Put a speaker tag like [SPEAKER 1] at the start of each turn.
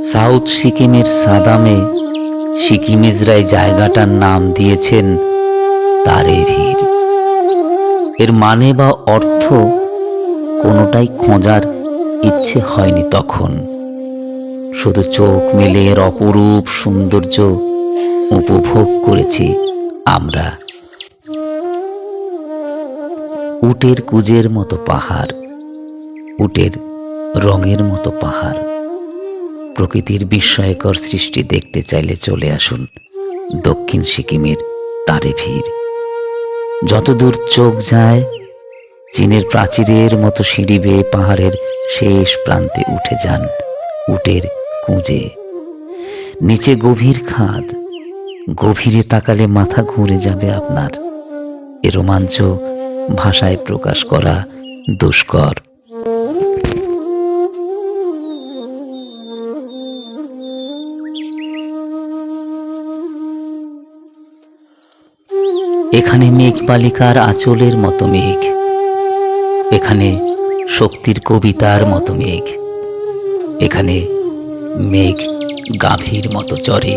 [SPEAKER 1] South সিকিমের সাদামে সিকিমিজরাই জায়গাটার নাম দিয়েছেন তারেভির। এর মানে বা অর্থ কোনোটাই খোঁজার ইচ্ছে হয়নি তখন। শুধু চোখ মেলে এর অপরূপ সৌন্দর্য উপভোগ করেছি আমরা। উটের কুজের মতো পাহাড়, উটের রঙের মতো পাহাড়। প্রকৃতির বিস্ময়কর সৃষ্টি দেখতে চাইলে চলে আসুন দক্ষিণ সিকিমের তারেভির। যতদূর চোখ যায় চীনের প্রাচীরের মতো সিঁড়ি বেয়ে পাহাড়ের শেষ প্রান্তে উঠে যান উটের কুঁজে। নিচে গভীর খাদ, গভীরে তাকালে মাথা ঘুরে যাবে আপনার। এ রোমাঞ্চ ভাষায় প্রকাশ করা দুষ্কর। এখানে মেঘবালিকার আঁচলের মতো মেঘ, এখানে শক্তির কবিতার মতো মেঘ, এখানে মেঘ গাভীর মতো চড়ে।